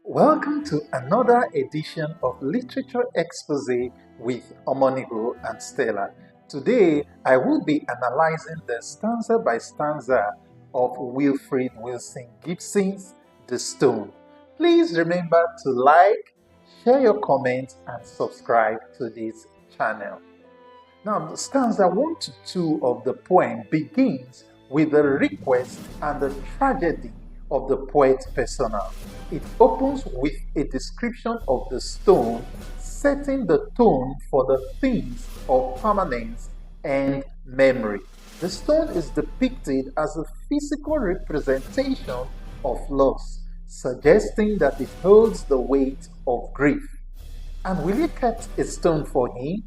Welcome to another edition of Literature Expose with Omonigo and Stella. Today, I will be analyzing the stanza by stanza of Wilfrid Wilson Gibson's The Stone. Please remember to like, share your comments, and subscribe to this channel. Now, the stanza 1 to 2 of the poem begins with the request and the tragedy of the poet's persona. It opens with a description of the stone, setting the tone for the themes of permanence and memory. The stone is depicted as a physical representation of loss, suggesting that it holds the weight of grief. And will you cut a stone for him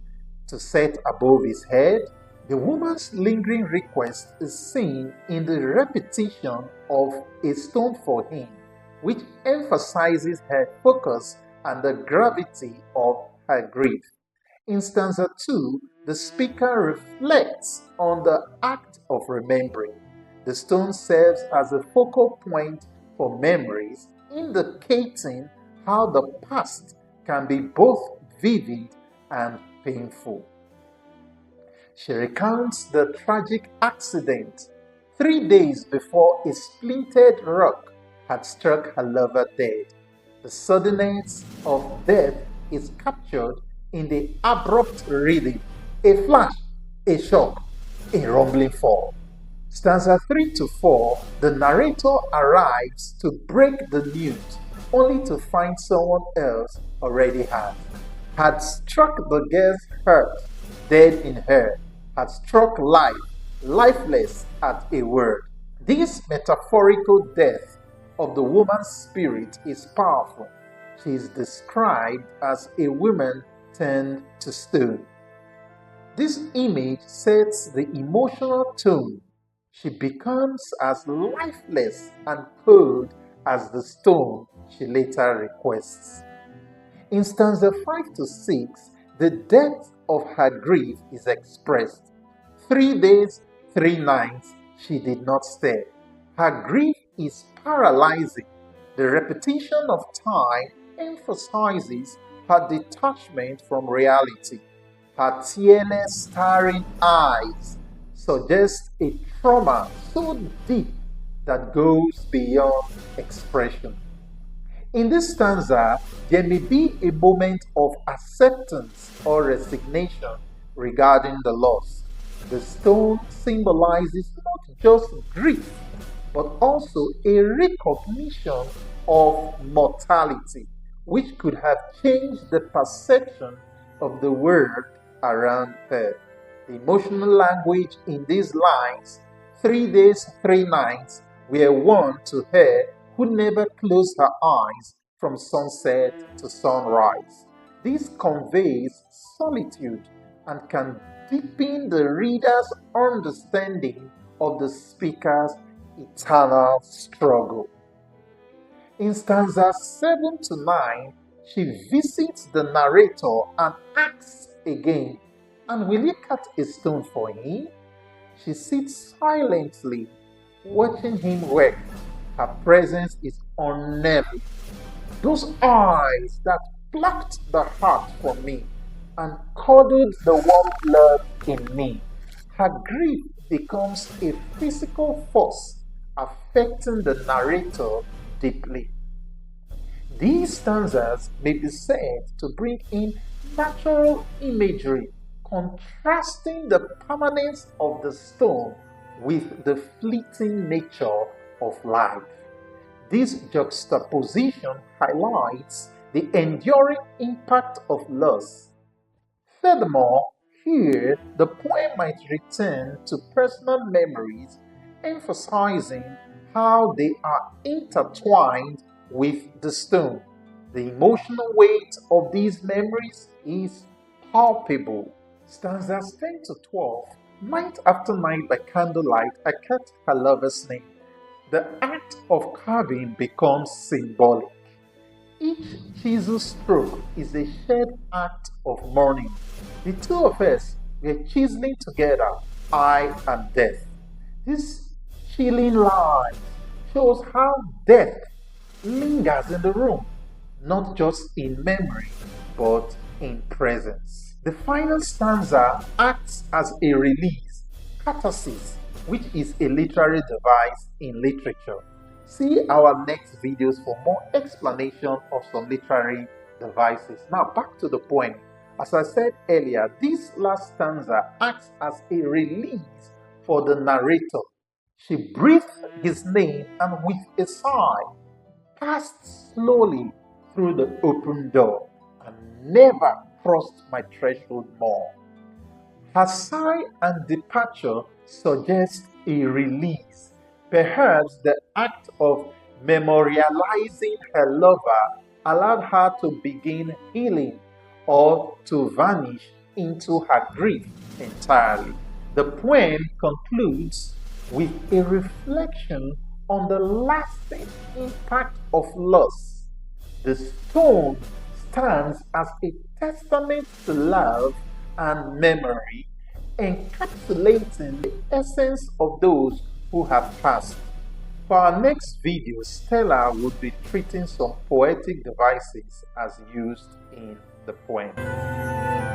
to set above his head? The woman's lingering request is seen in the repetition of a stone for him, which emphasizes her focus and the gravity of her grief. In stanza 2, the speaker reflects on the act of remembering. The stone serves as a focal point for memories, indicating how the past can be both vivid and painful. She recounts the tragic accident 3 days before a splintered rock had struck her lover dead. The suddenness of death is captured in the abrupt rhythm, a flash, a shock, a rumbling fall. Stanza 3 to 4, the narrator arrives to break the news, only to find someone else already had struck the girl's heart, dead in her, had struck life, lifeless at a word. This metaphorical death of the woman's spirit is powerful. She is described as a woman turned to stone. This image sets the emotional tone. She becomes as lifeless and cold as the stone she later requests. In stanza 5 to 6, the depth of her grief is expressed. 3 days, 3 nights, she did not stir. Her grief is paralyzing. The repetition of time emphasizes her detachment from reality. Her tearless, staring eyes suggest a trauma so deep that goes beyond expression. In this stanza, there may be a moment of acceptance or resignation regarding the loss. The stone symbolizes not just grief, but also a recognition of mortality, which could have changed the perception of the world around her. The emotional language in these lines, 3 days, 3 nights, were one to her who never closed her eyes from sunset to sunrise. This conveys solitude and can deepen the reader's understanding of the speaker's eternal struggle. In stanzas 7 to 9, she visits the narrator and asks again, "And will you cut a stone for him?" She sits silently, watching him work. Her presence is unnerving. Those eyes that plucked the heart from me and cuddled the warm blood in me. Her grief becomes a physical force affecting the narrator deeply. These stanzas may be said to bring in natural imagery, contrasting the permanence of the stone with the fleeting nature of life. This juxtaposition highlights the enduring impact of loss. Furthermore, here the poem might return to personal memories, emphasizing how they are intertwined with the stone. The emotional weight of these memories is palpable. Stanzas 10 to 12, night after night by candlelight, I kept her lover's name. The act of carving becomes symbolic. Each chisel stroke is a shared act of mourning. The two of us were chiseling together, I and death. This chilling line shows how death lingers in the room, not just in memory, but in presence. The final stanza acts as a release, catharsis, which is a literary device in literature. See our next videos for more explanation of some literary devices. Now back to the poem. As I said earlier, this last stanza acts as a release for the narrator. She breathed his name and with a sigh passed slowly through the open door and never crossed my threshold more. Her sigh and departure suggest a release. Perhaps the act of memorializing her lover allowed her to begin healing or to vanish into her grief entirely. The poem concludes with a reflection on the lasting impact of loss. The stone stands as a testament to love and memory, encapsulating the essence of those who have passed. For our next video, Stella would be treating some poetic devices as used in the poem.